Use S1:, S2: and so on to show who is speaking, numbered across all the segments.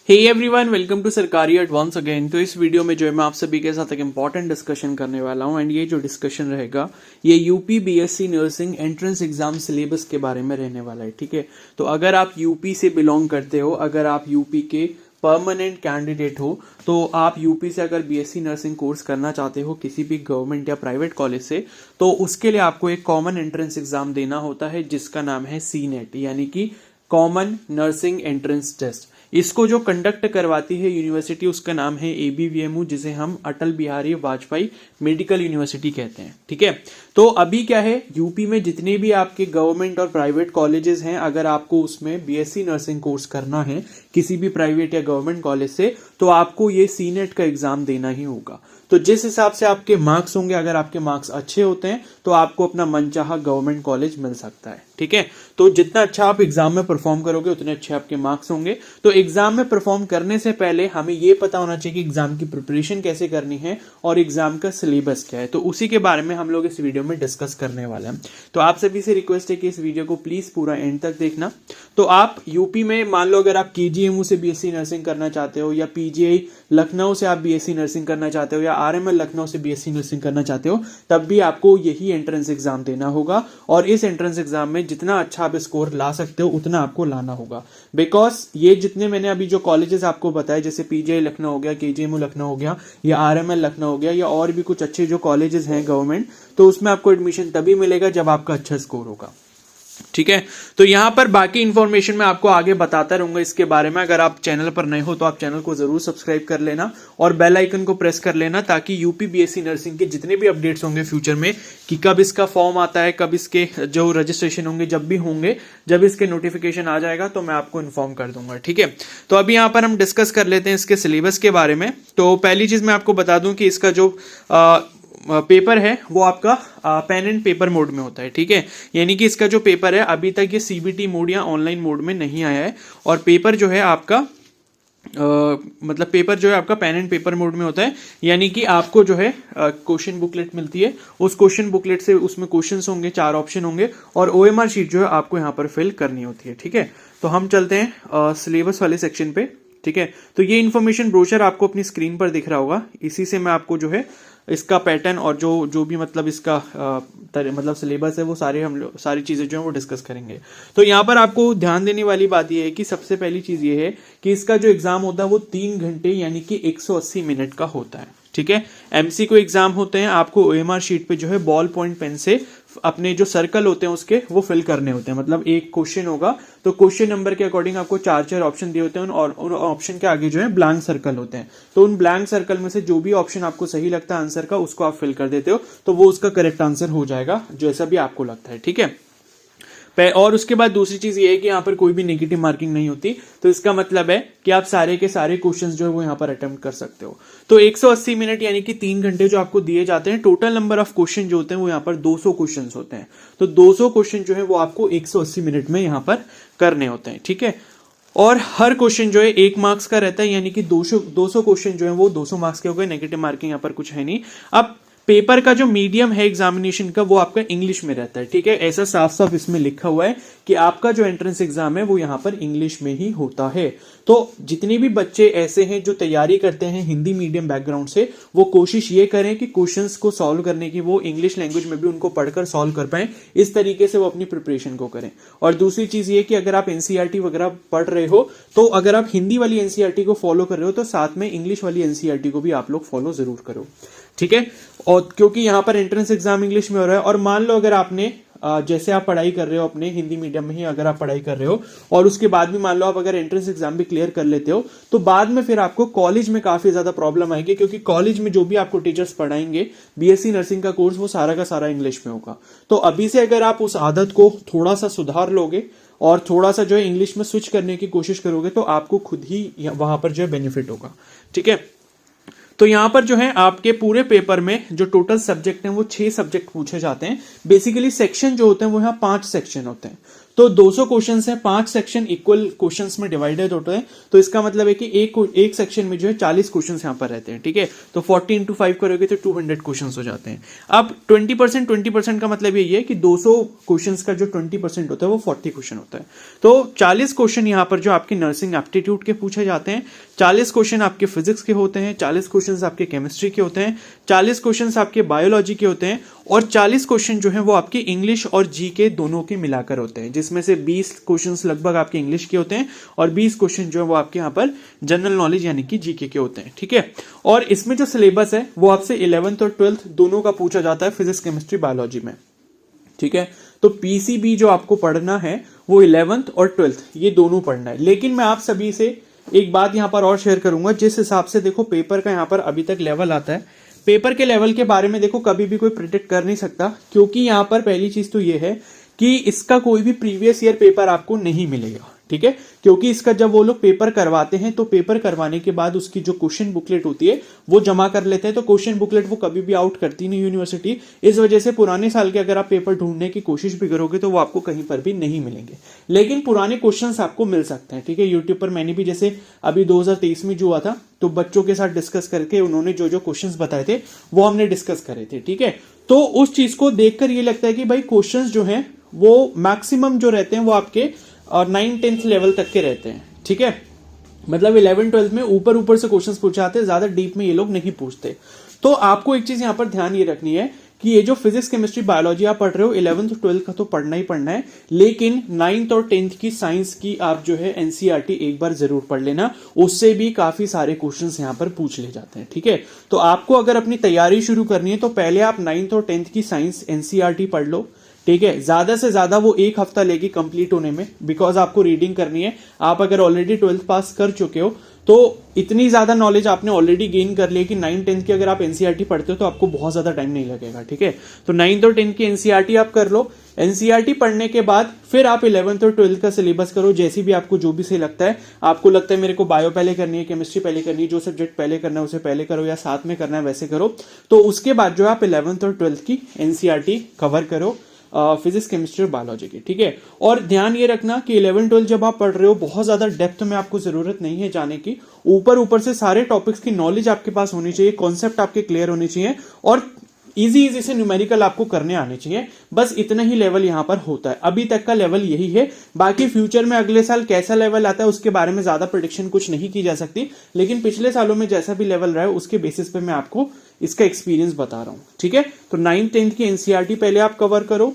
S1: Hey everyone, welcome to सरकारी eight once again. तो इस वीडियो में जो है मैं आप सभी के साथ एक इंपॉर्टेंट डिस्कशन करने वाला हूं एंड ये जो डिस्कशन रहेगा ये UP BSc nursing entrance exam syllabus के बारे में रहने वाला है। ठीक है, तो अगर आप यूपी से बिलोंग करते हो, अगर आप यूपी के परमानेंट कैंडिडेट हो, तो आप यूपी से अगर बीएससी नर्सिंग कोर्स करना चाहते हो किसी भी गवर्नमेंट या प्राइवेट कॉलेज से, तो उसके लिए आपको एक कॉमन एंट्रेंस एग्जाम देना होता है जिसका नाम है सीनेट, यानी कि कॉमन नर्सिंग एंट्रेंस टेस्ट। इसको जो कंडक्ट करवाती है यूनिवर्सिटी, उसका नाम है एबीवीएमयू, जिसे हम अटल बिहारी वाजपेयी मेडिकल यूनिवर्सिटी कहते हैं। ठीक है, तो अभी क्या है, यूपी में जितने भी आपके गवर्नमेंट और प्राइवेट कॉलेजेस हैं, अगर आपको उसमें बीएससी नर्सिंग कोर्स करना है किसी भी प्राइवेट या गवर्नमेंट कॉलेज से, तो आपको ये सीनेट का एग्जाम देना ही होगा। तो जिस हिसाब से आपके मार्क्स होंगे, अगर आपके मार्क्स अच्छे होते हैं तो आपको अपना मनचाहा गवर्नमेंट कॉलेज मिल सकता है। ठीक है, तो जितना अच्छा आप एग्जाम में परफॉर्म करोगे उतने अच्छे आपके मार्क्स होंगे। तो एग्जाम में परफॉर्म करने से पहले हमें यह पता होना चाहिए कि एग्जाम की प्रिपरेशन कैसे करनी है और एग्जाम का सिलेबस क्या है। तो उसी के बारे में हम लोग इस वीडियो में डिस्कस करने वाले हैं। तो आप सभी से रिक्वेस्ट है कि इस वीडियो को प्लीज पूरा एंड तक देखना। तो आप यूपी में मान लो अगर आप केजीएमयू से बीएससी नर्सिंग करना चाहते हो, या पीजीआई लखनऊ से आप बीएससी नर्सिंग करना चाहते हो, या आरएमएल लखनऊ से बीएससी नर्सिंग करना चाहते हो, तब भी आपको यही एंट्रेंस एग्जाम देना होगा। और इस एंट्रेंस एग्जाम में जितना अच्छा आप स्कोर ला सकते हो उतना आपको लाना होगा। बिकॉज ये जितने मैंने अभी जो कॉलेजेस आपको बताए, जैसे पीजीआई लखनऊ हो गया, केजीएमयू लखनऊ हो गया, या आरएमएल लखनऊ हो गया, या और भी कुछ अच्छे जो कॉलेजेस हैं गवर्नमेंट, तो उसमें आपको एडमिशन तभी मिलेगा जब आपका अच्छा स्कोर होगा। ठीक है, तो यहां पर बाकी इंफॉर्मेशन मैं आपको आगे बताता रहूंगा इसके बारे में। अगर आप चैनल पर नए हो तो आप चैनल को जरूर सब्सक्राइब कर लेना और बेल आइकन को प्रेस कर लेना, ताकि यूपी बीएससी नर्सिंग के जितने भी अपडेट्स होंगे फ्यूचर में, कि कब इसका फॉर्म आता है, कब इसके जो रजिस्ट्रेशन होंगे, जब भी होंगे, जब इसके नोटिफिकेशन आ जाएगा तो मैं आपको इन्फॉर्म कर दूंगा। ठीक है, तो अभी यहां पर हम डिस्कस कर लेते हैं इसके सिलेबस के बारे में। तो पहली चीज मैं आपको बता दूं कि इसका जो पेपर है वो आपका पेन एंड पेपर मोड में होता है। ठीक है, यानी कि इसका जो पेपर है अभी तक ये सीबीटी मोड या ऑनलाइन मोड में नहीं आया है, और पेपर जो है आपका मतलब पेपर जो है आपका पेन एंड पेपर मोड में होता है। यानी कि आपको जो है क्वेश्चन बुकलेट मिलती है, उस क्वेश्चन बुकलेट से उसमें क्वेश्चंस होंगे, 4 ऑप्शन होंगे, और ओएमआर शीट जो है आपको यहाँ पर फिल करनी होती है। ठीक है, तो हम चलते हैं सिलेबस वाले सेक्शन पे। ठीक है, तो ये इन्फॉर्मेशन ब्रोशर आपको अपनी स्क्रीन पर दिख रहा होगा, इसी से मैं आपको जो है इसका पैटर्न और जो भी मतलब इसका मतलब सिलेबस है वो सारी चीजें जो है वो डिस्कस करेंगे। तो यहाँ पर आपको ध्यान देने वाली बात ये है कि सबसे पहली चीज ये है कि इसका जो एग्जाम होता है वो 3 घंटे यानी कि 180 मिनट का होता है। ठीक है, एमसीक्यू एग्जाम होते हैं, आपको ओएमआर शीट पे जो है बॉल पॉइंट पेन से अपने जो सर्कल होते हैं उसके वो फिल करने होते हैं। मतलब एक क्वेश्चन होगा तो क्वेश्चन नंबर के अकॉर्डिंग आपको 4 ऑप्शन दिए होते हैं, और उन ऑप्शन के आगे जो है ब्लैंक सर्कल होते हैं। तो उन ब्लैंक सर्कल में से जो भी ऑप्शन आपको सही लगता है आंसर का, उसको आप फिल कर देते हो, तो वो उसका करेक्ट आंसर हो जाएगा जैसा भी आपको लगता है। ठीक है, और उसके बाद दूसरी चीज ये है कि यहाँ पर कोई भी नेगेटिव मार्किंग नहीं होती, तो इसका मतलब है कि आप सारे के सारे क्वेश्चंस जो है वो यहाँ पर अटेम्प्ट कर सकते हो। तो 180 मिनट यानी कि 3 घंटे जो आपको दिए जाते हैं, टोटल नंबर ऑफ क्वेश्चन जो होते हैं वो यहाँ पर 200 क्वेश्चन होते हैं। तो 200 क्वेश्चन जो है वो आपको 180 मिनट में यहाँ पर करने होते हैं। ठीक है, और हर क्वेश्चन जो है 1 मार्क्स का रहता है, यानी कि 200 क्वेश्चन जो है वो 200 मार्क्स के हो गए। नेगेटिव मार्किंग यहाँ पर कुछ है नहीं। अब पेपर का जो मीडियम है एग्जामिनेशन का वो आपका इंग्लिश में रहता है। ठीक है, ऐसा साफ साफ इसमें लिखा हुआ है कि आपका जो एंट्रेंस एग्जाम है वो यहाँ पर इंग्लिश में ही होता है। तो जितने भी बच्चे ऐसे हैं जो तैयारी करते हैं हिंदी मीडियम बैकग्राउंड से, वो कोशिश ये करें कि क्वेश्चंस को सॉल्व करने की वो इंग्लिश लैंग्वेज में भी उनको पढ़कर सॉल्व कर पाए, इस तरीके से वो अपनी प्रिपरेशन को करें। और दूसरी चीज ये कि अगर आप एनसीईआरटी वगैरह पढ़ रहे हो, तो अगर आप हिंदी वाली एनसीईआरटी को फॉलो कर रहे हो, तो साथ में इंग्लिश वाली एनसीईआरटी को भी आप लोग फॉलो जरूर करो। ठीक है, और क्योंकि यहाँ पर एंट्रेंस एग्जाम इंग्लिश में हो रहा है, और मान लो अगर आपने जैसे आप पढ़ाई कर रहे हो अपने हिंदी मीडियम में ही अगर आप पढ़ाई कर रहे हो, और उसके बाद भी मान लो आप अगर एंट्रेंस एग्जाम भी क्लियर कर लेते हो, तो बाद में फिर आपको कॉलेज में काफी ज्यादा प्रॉब्लम आएगी, क्योंकि कॉलेज में जो भी आपको टीचर्स पढ़ाएंगे बीएससी नर्सिंग का कोर्स, वो सारा का सारा इंग्लिश में होगा। तो अभी से अगर आप उस आदत को थोड़ा सा सुधार लोगे और थोड़ा सा जो है इंग्लिश में स्विच करने की कोशिश करोगे, तो आपको खुद ही वहां पर जो है बेनिफिट होगा। ठीक है, तो यहां पर जो है आपके पूरे पेपर में जो टोटल सब्जेक्ट हैं वो 6 सब्जेक्ट पूछे जाते हैं। बेसिकली सेक्शन जो होते हैं वो यहाँ 5 सेक्शन होते हैं। तो 200 क्वेश्चंस हैं, 5 सेक्शन इक्वल क्वेश्चंस में डिवाइडेड होते हैं, तो इसका मतलब है कि एक सेक्शन में जो है 40 क्वेश्चंस यहां पर रहते हैं, ठीक है। तो 40 इंटू 5 करोगे तो 200 क्वेश्चंस हो जाते हैं। अब 20% का मतलब यही है कि 200 क्वेश्चंस का जो 20% होता है वो 40 क्वेश्चन होता है। तो 40 क्वेश्चन यहां पर जो आपके नर्सिंग एप्टीट्यूड के पूछे जाते हैं, 40 क्वेश्चन आपके फिजिक्स के होते हैं, 40 क्वेश्चन आपके केमिस्ट्री के होते हैं, 40 क्वेश्चन आपके बायोलॉजी के होते हैं, और 40 क्वेश्चन जो है वो आपके इंग्लिश और जी के दोनों के मिलाकर होते हैं, जिसमें से 20 क्वेश्चंस लगभग आपके इंग्लिश के होते हैं और 20 क्वेश्चन जो है वो आपके यहाँ पर जनरल नॉलेज यानी कि जीके के होते हैं, ठीक है। और इसमें जो सिलेबस है वो आपसे 11th और 12th दोनों का पूछा जाता है फिजिक्स केमिस्ट्री बायोलॉजी में, ठीक है। तो पीसीबी जो आपको पढ़ना है वो 11th और 12th ये दोनों पढ़ना है। लेकिन मैं आप सभी से एक बात यहां पर और शेयर करूंगा, जिस हिसाब से देखो पेपर का यहां पर अभी तक लेवल आता है, पेपर के लेवल के बारे में देखो कभी भी कोई प्रिडिक्ट कर नहीं सकता, क्योंकि यहां पर पहली चीज तो ये है कि इसका कोई भी प्रीवियस ईयर पेपर आपको नहीं मिलेगा, ठीक है। क्योंकि इसका जब वो लोग पेपर करवाते हैं तो पेपर करवाने के बाद उसकी जो क्वेश्चन बुकलेट होती है वो जमा कर लेते हैं, तो क्वेश्चन बुकलेट वो कभी भी आउट करती नहीं यूनिवर्सिटी। इस वजह से पुराने साल के अगर आप पेपर ढूंढने की कोशिश भी करोगे तो वो आपको कहीं पर भी नहीं मिलेंगे, लेकिन पुराने क्वेश्चंस आपको मिल सकते हैं, ठीक है। यूट्यूब पर मैंने भी जैसे अभी 2023 में जो हुआ था तो बच्चों के साथ डिस्कस करके उन्होंने जो जो क्वेश्चंस बताए थे वो हमने डिस्कस करे थे, ठीक है। तो उस चीज को देखकर ये लगता है कि भाई क्वेश्चंस जो हैं वो मैक्सिमम जो रहते हैं वो आपके 9th-10th लेवल तक के रहते हैं, ठीक है। मतलब 11th-12th में ऊपर ऊपर से क्वेश्चंस पूछे जाते हैं, ज्यादा डीप में ये लोग नहीं पूछते। तो आपको एक चीज यहां पर ध्यान ये रखनी है कि ये जो फिजिक्स केमिस्ट्री बायोलॉजी आप पढ़ रहे हो 11th और 12th का तो पढ़ना ही पढ़ना है, लेकिन 9th और 10th की साइंस की आप जो है एनसीईआरटी एक बार जरूर पढ़ लेना, उससे भी काफी सारे क्वेश्चंस यहां पर पूछ ले जाते हैं, ठीक है। तो आपको अगर अपनी तैयारी शुरू करनी है तो पहले आप 9th और 10th की साइंस एनसीईआरटी पढ़ लो, ठीक है। ज्यादा से ज्यादा वो 1 हफ्ता लेगी कंप्लीट होने में, बिकॉज आपको रीडिंग करनी है। आप अगर ऑलरेडी 12th पास कर चुके हो तो इतनी ज्यादा नॉलेज आपने ऑलरेडी गेन कर ली है कि 9th-10th की अगर आप एनसीईआरटी पढ़ते हो तो आपको बहुत ज्यादा टाइम नहीं लगेगा, ठीक है। तो 9th और 10th की एनसीईआरटी आप कर लो। एनसीईआरटी पढ़ने के बाद फिर आप 11th और 12th का सिलेबस करो, जैसी भी आपको जो भी सही लगता है। आपको लगता है मेरे को बायो पहले करनी है, केमिस्ट्री पहले करनी है, जो सब्जेक्ट पहले करना है उसे पहले करो या साथ में करना है वैसे करो। तो उसके बाद जो है आप 11th और 12th की एनसीईआरटी कवर करो फिजिक्स केमिस्ट्री और बायोलॉजी की, ठीक है। और ध्यान ये रखना कि 11-12 जब आप पढ़ रहे हो बहुत ज्यादा डेप्थ में आपको जरूरत नहीं है जाने की, ऊपर से सारे टॉपिक्स की नॉलेज आपके पास होनी चाहिए, कॉन्सेप्ट आपके क्लियर होने चाहिए और इजी से न्यूमेरिकल आपको करने आने चाहिए। बस इतना ही लेवल यहां पर होता है, अभी तक का लेवल यही है। बाकी फ्यूचर में अगले साल कैसा लेवल आता है उसके बारे में ज्यादा प्रेडिक्शन कुछ नहीं की जा सकती, लेकिन पिछले सालों में जैसा भी लेवल रहा है उसके बेसिस पे मैं आपको इसका एक्सपीरियंस बता रहा हूं, ठीक है। तो 9th-10th की एनसीईआरटी पहले आप कवर करो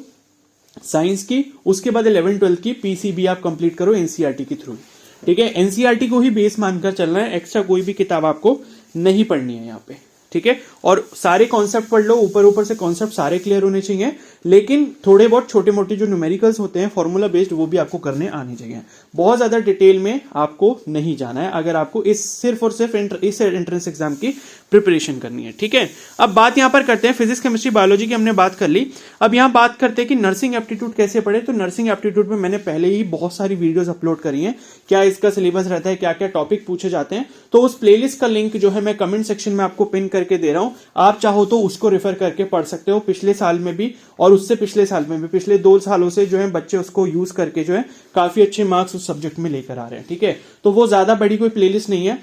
S1: साइंस की, उसके बाद 11-12 की पीसीबी आप कंप्लीट करो एनसीईआरटी के थ्रू, ठीक है। एनसीईआरटी को ही बेस मानकर चलना है, एक्स्ट्रा कोई भी किताब आपको नहीं पढ़नी है यहाँ पे, ठीक है। और सारे कॉन्सेप्ट पढ़ लो, ऊपर से कॉन्सेप्ट सारे क्लियर होने चाहिए, लेकिन थोड़े बहुत छोटे मोटे जो न्यूमेरिकल्स होते हैं फॉर्मूला बेस्ड वो भी आपको करने आने चाहिए। बहुत ज्यादा डिटेल में आपको नहीं जाना है अगर आपको सिर्फ और सिर्फ इस एंट्रेंस एग्जाम की प्रिपरेशन करनी है, ठीक है। अब बात यहां पर करते हैं फिजिक्स केमिस्ट्री बायोलॉजी की हमने बात कर ली। अब यहां बात करते हैं कि नर्सिंग एप्टीट्यूड कैसे पढ़े। तो नर्सिंग एप्टीट्यूड में मैंने पहले ही बहुत सारी वीडियोस अपलोड करी हैं, क्या इसका सिलेबस रहता है, क्या क्या टॉपिक पूछे जाते हैं। तो उस प्लेलिस्ट का लिंक जो है मैं कमेंट सेक्शन में आपको पिन करके दे रहा हूं, आप चाहो तो उसको रेफर करके पढ़ सकते हो। पिछले साल में भी और उससे पिछले साल में भी, पिछले 2 सालों से जो है बच्चे उसको यूज करके जो है काफी अच्छे मार्क्स उस सब्जेक्ट में लेकर आ रहे हैं, ठीक है। तो वो ज्यादा बड़ी कोई प्लेलिस्ट नहीं है,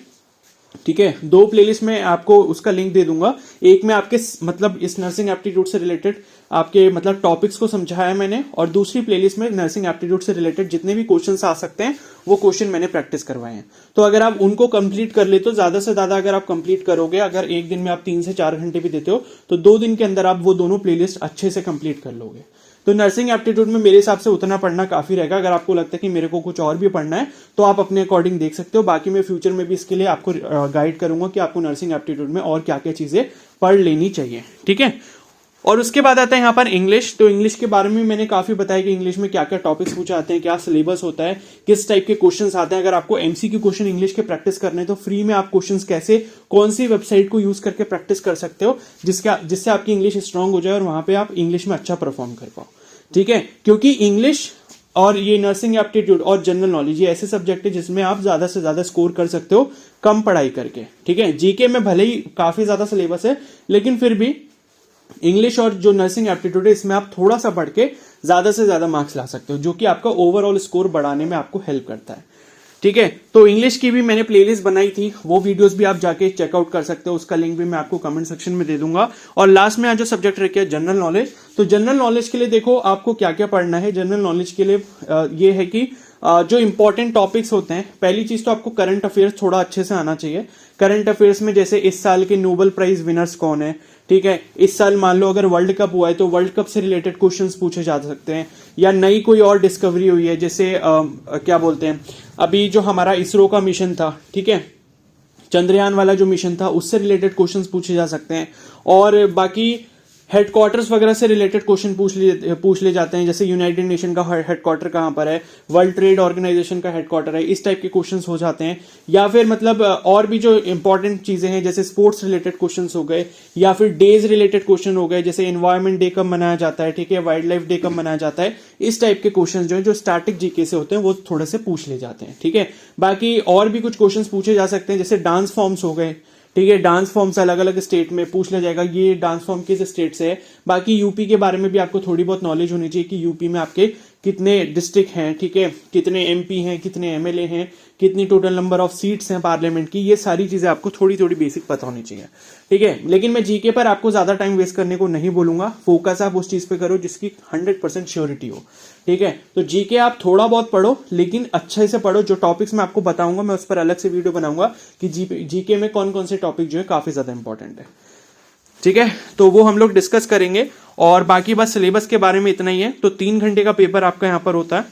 S1: ठीक है। 2 प्लेलिस्ट में आपको उसका लिंक दे दूंगा, एक में आपके मतलब इस नर्सिंग एप्टीट्यूड से रिलेटेड आपके मतलब टॉपिक्स को समझाया मैंने, और दूसरी प्लेलिस्ट में नर्सिंग एप्टीट्यूड से रिलेटेड जितने भी क्वेश्चंस आ सकते हैं वो क्वेश्चन मैंने प्रैक्टिस करवाए हैं। तो अगर आप उनको कंप्लीट कर ले तो ज्यादा से ज्यादा अगर आप कंप्लीट करोगे, अगर एक दिन में आप 3 से 4 घंटे भी देते हो तो 2 दिन के अंदर आप वो दोनों प्लेलिस्ट अच्छे से कंप्लीट कर लोगे। तो नर्सिंग एप्टीट्यूड में मेरे हिसाब से उतना पढ़ना काफी रहेगा। अगर आपको लगता है कि मेरे को कुछ और भी पढ़ना है तो आप अपने अकॉर्डिंग देख सकते हो। बाकी मैं फ्यूचर में भी इसके लिए आपको गाइड करूंगा कि आपको नर्सिंग एप्टीट्यूड में और क्या क्या चीजें पढ़ लेनी चाहिए, ठीक है। और उसके बाद आता है यहाँ पर इंग्लिश। तो इंग्लिश के बारे में मैंने काफी बताया कि इंग्लिश में क्या क्या टॉपिक्स पूछे आते हैं, क्या सिलेबस होता है, किस टाइप के क्वेश्चंस आते हैं। अगर आपको एमसीक्यू क्वेश्चन इंग्लिश के प्रैक्टिस करने तो फ्री में आप क्वेश्चंस कैसे, कौन सी वेबसाइट को यूज करके प्रैक्टिस कर सकते हो जिससे आपकी इंग्लिश स्ट्रांग हो जाए और वहां पे आप इंग्लिश में अच्छा परफॉर्म कर पाओ, ठीक है। क्योंकि इंग्लिश और ये नर्सिंग एप्टीट्यूड और जनरल नॉलेज ये ऐसे सब्जेक्ट है जिसमें आप ज्यादा से ज्यादा स्कोर कर सकते हो कम पढ़ाई करके, ठीक है। जीके में भले ही काफी ज्यादा सिलेबस है, लेकिन फिर भी इंग्लिश और जो नर्सिंग एप्टीट्यूड है इसमें आप थोड़ा सा पढ़ के ज्यादा से ज्यादा मार्क्स ला सकते हो, जो कि आपका ओवरऑल स्कोर बढ़ाने में आपको हेल्प करता है। ठीक है, तो इंग्लिश की भी मैंने प्लेलिस्ट बनाई थी, वो वीडियोस भी आप जाके चेकआउट कर सकते हो, उसका लिंक भी मैं आपको कमेंट सेक्शन में दे दूंगा। और लास्ट में आज जो सब्जेक्ट रखा है जनरल नॉलेज, तो जनरल नॉलेज के लिए देखो आपको क्या क्या पढ़ना है। जनरल नॉलेज के लिए ये है कि जो इंपॉर्टेंट टॉपिक्स होते हैं, पहली चीज तो आपको करंट अफेयर्स थोड़ा अच्छे से आना चाहिए। करंट अफेयर्स में जैसे इस साल के नोबेल प्राइज विनर्स कौन है, ठीक है, इस साल मान लो अगर वर्ल्ड कप हुआ है तो वर्ल्ड कप से रिलेटेड क्वेश्चंस पूछे जा सकते हैं, या नई कोई और डिस्कवरी हुई है, जैसे क्या बोलते हैं, अभी जो हमारा इसरो का मिशन था, ठीक है, चंद्रयान वाला जो मिशन था, उससे रिलेटेड क्वेश्चंस पूछे जा सकते हैं। और बाकी हेडक्वार्टर्स वगैरह से रिलेटेड क्वेश्चन पूछ ले जाते हैं, जैसे यूनाइटेड नेशन का हेडक्वार्टर कहां पर है, वर्ल्ड ट्रेड ऑर्गेनाइजेशन का हेडक्वार्टर है, इस टाइप के क्वेश्चंस हो जाते हैं। या फिर मतलब और भी जो इंपॉर्टेंट चीजें हैं, जैसे स्पोर्ट्स रिलेटेड क्वेश्चंस हो गए, या फिर डेज रिलेटेड क्वेश्चन हो गए, जैसे एनवायरमेंट डे कब मनाया जाता है, ठीक है, वाइल्ड लाइफ डे कब मनाया जाता है, इस टाइप के क्वेश्चन जो है जो स्टैटिक जीके से होते हैं वो थोड़े से पूछ ले जाते हैं। ठीक है, बाकी और भी कुछ क्वेश्चन पूछे जा सकते हैं, जैसे डांस फॉर्म्स हो गए, ठीक है, डांस फॉर्म्स अलग अलग स्टेट में पूछ लिया जाएगा, ये डांस फॉर्म किस स्टेट से है। बाकी यूपी के बारे में भी आपको थोड़ी बहुत नॉलेज होनी चाहिए कि यूपी में आपके कितने डिस्ट्रिक्ट हैं, ठीक है, कितने एमपी हैं, कितने एमएलए हैं, कितनी टोटल नंबर ऑफ सीट्स हैं पार्लियामेंट की, ये सारी चीजें आपको थोड़ी थोड़ी बेसिक पता होनी चाहिए। ठीक है, लेकिन मैं जीके पर आपको ज्यादा टाइम वेस्ट करने को नहीं बोलूंगा, फोकस आप उस चीज पे करो जिसकी 100% श्योरिटी हो। ठीक है, तो जीके आप थोड़ा बहुत पढ़ो, लेकिन अच्छे से पढ़ो। जो टॉपिक्स मैं आपको बताऊंगा मैं उस पर अलग से वीडियो बनाऊंगा कि जीके में कौन कौन से टॉपिक जो है काफी ज्यादा इंपॉर्टेंट है। ठीक है, तो वो हम लोग डिस्कस करेंगे। और बाकी बस सिलेबस के बारे में इतना ही है। तो 3 घंटे का पेपर आपका यहाँ पर होता है,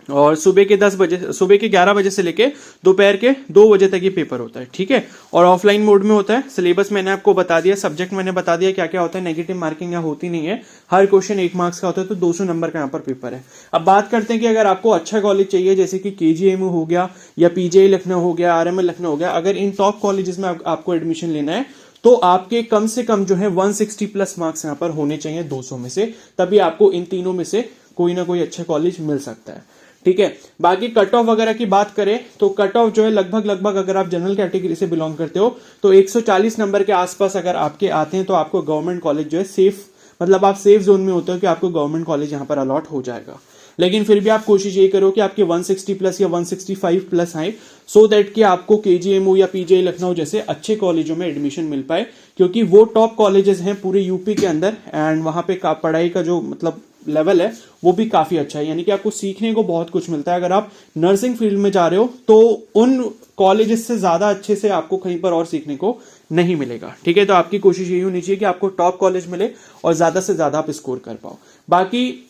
S1: और सुबह के 11 बजे से लेके दोपहर के 2 बजे तक ये पेपर होता है। ठीक है, और ऑफलाइन मोड में होता है। सिलेबस मैंने आपको बता दिया, सब्जेक्ट मैंने बता दिया क्या क्या होता है। नेगेटिव मार्किंग यहाँ होती नहीं है, हर क्वेश्चन 1 मार्क्स का होता है, तो 200 नंबर का यहाँ पर पेपर है। अब बात करते हैं कि अगर आपको अच्छा कॉलेज चाहिए, जैसे कि केजीएमयू हो गया, या पीजीआई लखनऊ हो गया, आरएमएल लखनऊ हो गया, अगर इन टॉप कॉलेजेस में आपको एडमिशन लेना है तो आपके कम से कम जो है 160 प्लस मार्क्स यहाँ पर होने चाहिए 200 में से, तभी आपको इन तीनों में से कोई ना कोई अच्छा कॉलेज मिल सकता है। ठीक है, बाकी कट ऑफ वगैरह की बात करें तो कट ऑफ जो है लगभग अगर आप जनरल कैटेगरी से बिलोंग करते हो तो 140 नंबर के आसपास अगर आपके आते हैं तो आपको गवर्नमेंट कॉलेज जो है सेफ, मतलब आप सेफ जोन में होते हो कि आपको गवर्नमेंट कॉलेज यहां पर अलॉट हो जाएगा। लेकिन फिर भी आप कोशिश ये करो कि आपके 160 प्लस या 165 प्लस आए, सो दैट कि आपको केजीएमयू या पीजीआई लखनऊ जैसे अच्छे कॉलेजों में एडमिशन मिल पाए, क्योंकि वो टॉप कॉलेजेस हैं पूरे यूपी के अंदर। एंड वहां पे पढ़ाई का जो मतलब लेवल है वो भी काफी अच्छा है, यानी कि आपको सीखने को बहुत कुछ मिलता है। अगर आप नर्सिंग फील्ड में जा रहे हो तो उन कॉलेजेस से ज्यादा अच्छे से आपको कहीं पर और सीखने को नहीं मिलेगा। ठीक है, तो आपकी कोशिश यही होनी चाहिए कि आपको टॉप कॉलेज मिले और ज्यादा से ज्यादा आप स्कोर कर पाओ। बाकी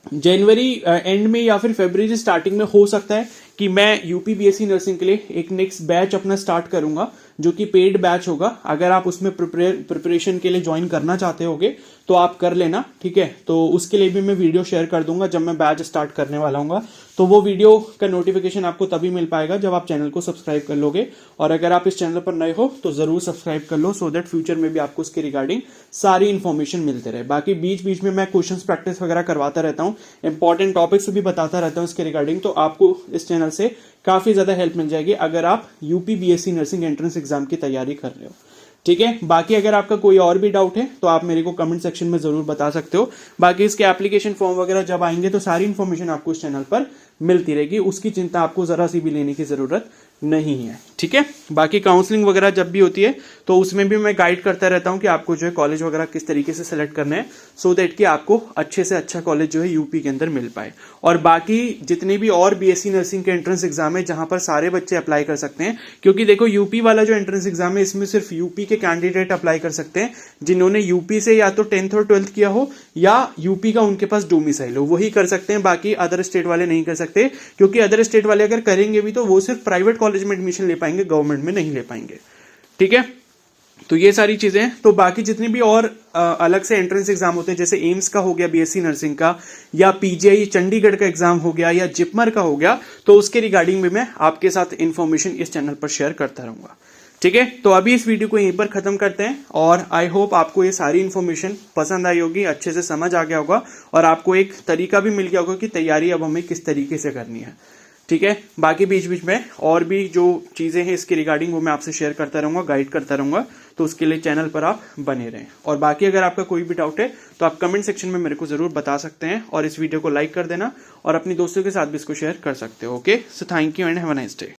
S1: जनवरी एंड में या फिर फरवरी स्टार्टिंग में हो सकता है कि मैं यूपी बीएससी नर्सिंग के लिए एक नेक्स्ट बैच अपना स्टार्ट करूंगा, जो कि पेड बैच होगा। अगर आप उसमें प्रिपरेशन के लिए ज्वाइन करना चाहते होगे तो आप कर लेना। ठीक है, तो उसके लिए भी मैं वीडियो शेयर कर दूंगा जब मैं बैच स्टार्ट करने वाला हूँ, तो वो वीडियो का नोटिफिकेशन आपको तभी मिल पाएगा जब आप चैनल को सब्सक्राइब कर लोगे। और अगर आप इस चैनल पर नए हो तो जरूर सब्सक्राइब कर लो, सो दैट फ्यूचर में भी आपको उसके रिगार्डिंग सारी इन्फॉर्मेशन मिलते रहे। बाकी बीच बीच में मैं क्वेश्चन प्रैक्टिस वगैरह करवाता रहता हूँ, इंपॉर्टेंट टॉपिक्स भी बताता रहता हूँ इसके रिगार्डिंग, तो आपको इस चैनल से काफी ज्यादा हेल्प मिल जाएगी अगर आप UP BSc nursing entrance exam की तैयारी कर रहे हो। ठीक है, बाकी अगर आपका कोई और भी डाउट है तो आप मेरे को कमेंट सेक्शन में जरूर बता सकते हो। बाकी इसके एप्लीकेशन फॉर्म वगैरह जब आएंगे तो सारी इन्फॉर्मेशन आपको इस चैनल पर मिलती रहेगी, उसकी चिंता आपको जरा सी भी लेने की जरूरत नहीं है। ठीक है, बाकी काउंसलिंग वगैरह जब भी होती है तो उसमें भी मैं गाइड करता रहता हूं कि आपको जो है कॉलेज वगैरह किस तरीके से सेलेक्ट करना है, सो दैट कि आपको अच्छे से अच्छा कॉलेज जो है यूपी के अंदर मिल पाए। और बाकी जितने भी और बीएससी नर्सिंग के एंट्रेंस एग्जाम है जहां पर सारे बच्चे अप्लाई कर सकते हैं, क्योंकि देखो यूपी वाला जो एंट्रेंस एग्जाम है इसमें सिर्फ यूपी के कैंडिडेट अप्लाई कर सकते हैं जिन्होंने यूपी से या तो 10th और 12th किया हो या यूपी का उनके पास डोमिसाइल हो, वही कर सकते हैं। बाकी अदर स्टेट वाले नहीं कर सकते, क्योंकि अदर स्टेट वाले अगर करेंगे भी तो वो सिर्फ प्राइवेट कॉलेज में एडमिशन ले पाएंगे, गवर्नमेंट में नहीं ले पाएंगे। ठीक है, तो ये सारी चीजें हैं। तो बाकी जितने भी और अलग से एंट्रेंस एग्जाम होते हैं, जैसे एम्स का हो गया बीएससी नर्सिंग का, या पीजीआई चंडीगढ़ का एग्जाम हो गया, या जिपमर का हो गया, तो उसके रिगार्डिंग भी मैं आपके साथ इंफॉर्मेशन इस चैनल पर शेयर करता रहूंगा। ठीक है, तो अभी इस वीडियो को यहीं पर खत्म करते हैं, और आई होप आपको ये सारी इन्फॉर्मेशन पसंद आई होगी, अच्छे से समझ आ गया होगा, और आपको एक तरीका भी मिल गया होगा कि तैयारी अब हमें किस तरीके से करनी है। ठीक है। बाकी बीच बीच में और भी जो चीजें हैं इसकी रिगार्डिंग वो मैं आपसे शेयर करता रहूंगा, गाइड करता रहूंगा, तो उसके लिए चैनल पर आप बने रहें। और बाकी अगर आपका कोई भी डाउट है तो आप कमेंट सेक्शन में मेरे को जरूर बता सकते हैं, और इस वीडियो को लाइक कर देना और अपनी दोस्तों के साथ भी इसको शेयर कर सकते हो। Okay, so thank you and have a nice day.